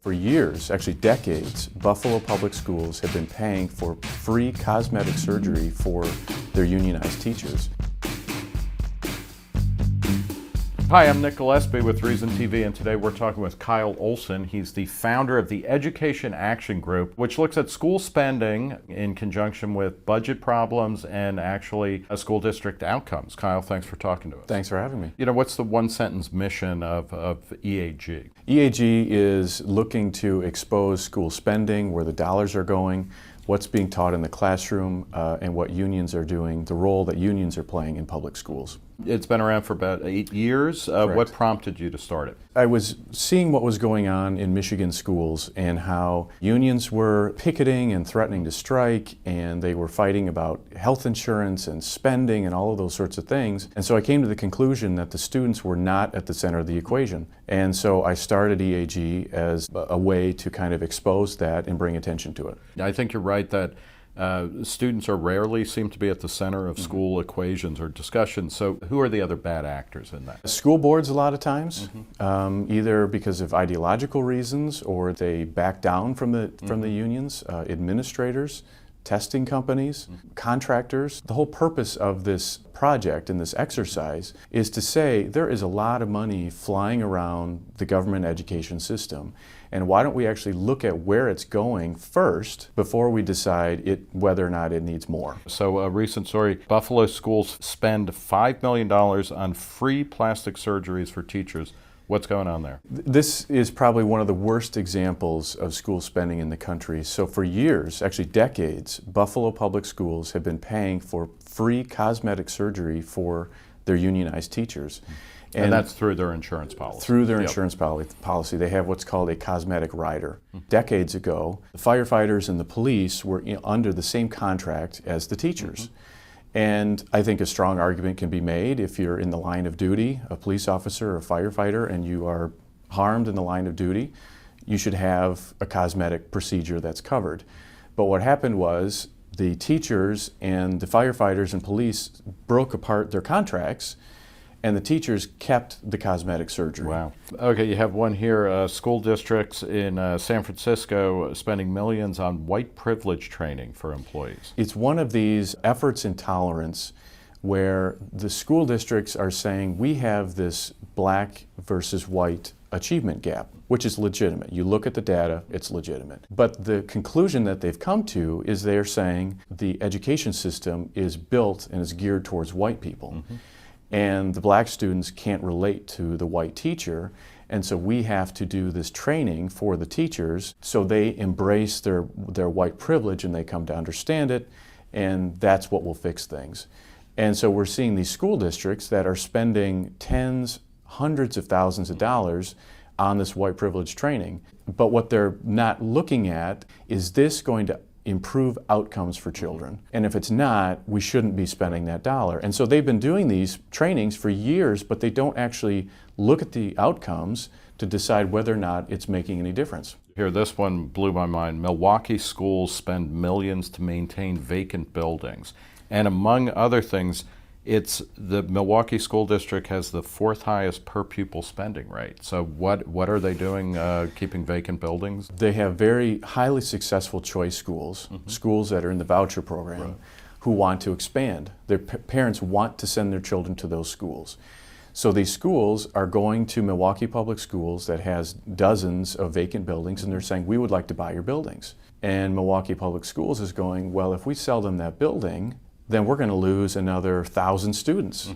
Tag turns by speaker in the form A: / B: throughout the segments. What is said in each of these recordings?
A: For years, actually decades, Buffalo Public Schools have been paying for free cosmetic surgery for their unionized teachers.
B: Hi, I'm Nick Gillespie with Reason TV, and today we're talking with Kyle Olson. He's the founder of the Education Action Group, which looks at school spending in conjunction with budget problems and actually school district outcomes. Kyle, thanks for talking to us.
A: Thanks for having me.
B: You know, what's the one-sentence mission of EAG?
A: EAG is looking to expose school spending, where the dollars are going, what's being taught in the classroom, and what unions are doing, the role that unions are playing in public schools.
B: It's been around for about 8 years. What prompted you to start it?
A: I was seeing what was going on in Michigan schools and how unions were picketing and threatening to strike, and they were fighting about health insurance and spending and all of those sorts of things. And so I came to the conclusion that the students were not at the center of the equation. And so I started EAG as a way to kind of expose that and bring attention to it.
B: I think you're right that students are rarely seem to be at the center of school equations or discussions. So who are the other bad actors in that?
A: School boards a lot of times, either because of ideological reasons or they back down from the unions, administrators, testing companies, contractors. The whole purpose of this project and this exercise is to say there is a lot of money flying around the government education system, and why don't we actually look at where it's going first before we decide whether or not it needs more.
B: So a recent story, Buffalo schools spend $5 million on free plastic surgeries for teachers. What's going on there?
A: This is probably one of the worst examples of school spending in the country. So for years, actually decades, Buffalo Public Schools have been paying for free cosmetic surgery for their unionized teachers.
B: And that's through their insurance policy.
A: Through their insurance policy. They have what's called a cosmetic rider. Decades ago, the firefighters and the police were under the same contract as the teachers. And I think a strong argument can be made if you're in the line of duty, a police officer or a firefighter, and you are harmed in the line of duty, you should have a cosmetic procedure that's covered. But what happened was the teachers and the firefighters and police broke apart their contracts, and the teachers kept the cosmetic surgery.
B: Wow. Okay, you have one here, school districts in San Francisco spending millions on white privilege training for employees.
A: It's one of these efforts in tolerance where the school districts are saying we have this black versus white achievement gap, which is legitimate. You look at the data, it's legitimate. But the conclusion that they've come to is they're saying the education system is built and is geared towards white people. And the black students can't relate to the white teacher, and so we have to do this training for the teachers so they embrace their white privilege and they come to understand it, and that's what will fix things. And so we're seeing these school districts that are spending tens, hundreds of thousands of dollars on this white privilege training, but what they're not looking at is this going to improve outcomes for children. And if it's not, we shouldn't be spending that dollar. And so they've been doing these trainings for years, but they don't actually look at the outcomes to decide whether or not it's making any difference.
B: Here, this one blew my mind. Milwaukee schools spend millions to maintain vacant buildings. And among other things, it's the Milwaukee School District has the 4th highest per pupil spending rate. So what are they doing keeping vacant buildings?
A: They have very highly successful choice schools, schools that are in the voucher program, who want to expand. Their parents want to send their children to those schools. So these schools are going to Milwaukee Public Schools that has dozens of vacant buildings, and they're saying, we would like to buy your buildings. And Milwaukee Public Schools is going, well, if we sell them that building, then we're going to lose another 1,000 students.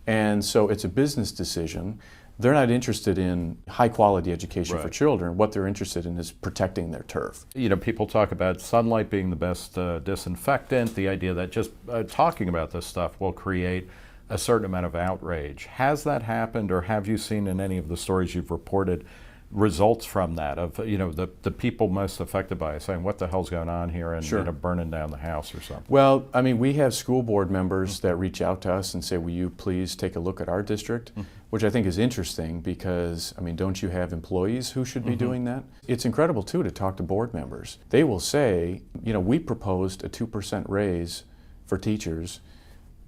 A: And so it's a business decision. They're not interested in high quality education for children. What they're interested in is protecting their turf.
B: You know, people talk about sunlight being the best disinfectant, the idea that just talking about this stuff will create a certain amount of outrage. Has that happened, or have you seen in any of the stories you've reported results from that, of the people most affected by it saying, what the hell's going on here, and burning down the house or something?
A: Well, I mean, we have school board members that reach out to us and say, will you please take a look at our district, which I think is interesting because, I mean, don't you have employees who should be doing that? It's incredible too to talk to board members. They will say, we proposed a 2% raise for teachers,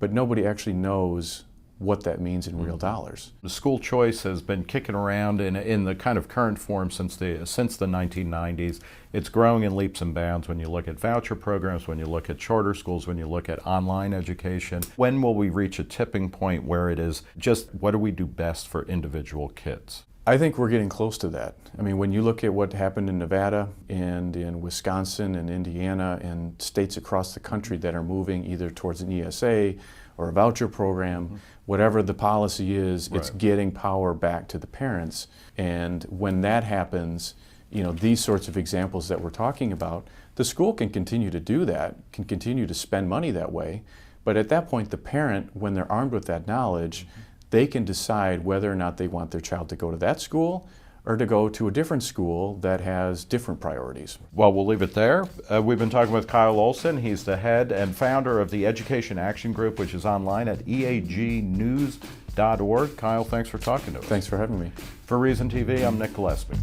A: but nobody actually knows what that means in real dollars.
B: The school choice has been kicking around in the kind of current form since the 1990s. It's growing in leaps and bounds when you look at voucher programs, when you look at charter schools, when you look at online education. When will we reach a tipping point where it is just what do we do best for individual kids?
A: I think we're getting close to that. I mean, when you look at what happened in Nevada and in Wisconsin and Indiana and states across the country that are moving either towards an ESA or a voucher program, whatever the policy is, it's getting power back to the parents. And when that happens, you know, these sorts of examples that we're talking about, the school can continue to do that, can continue to spend money that way. But at that point, the parent, when they're armed with that knowledge, they can decide whether or not they want their child to go to that school or to go to a different school that has different priorities.
B: Well, we'll leave it there. We've been talking with Kyle Olson. He's the head and founder of the Education Action Group, which is online at eagnews.org. Kyle, thanks for talking to us.
A: Thanks for having me.
B: For Reason TV, I'm Nick Gillespie.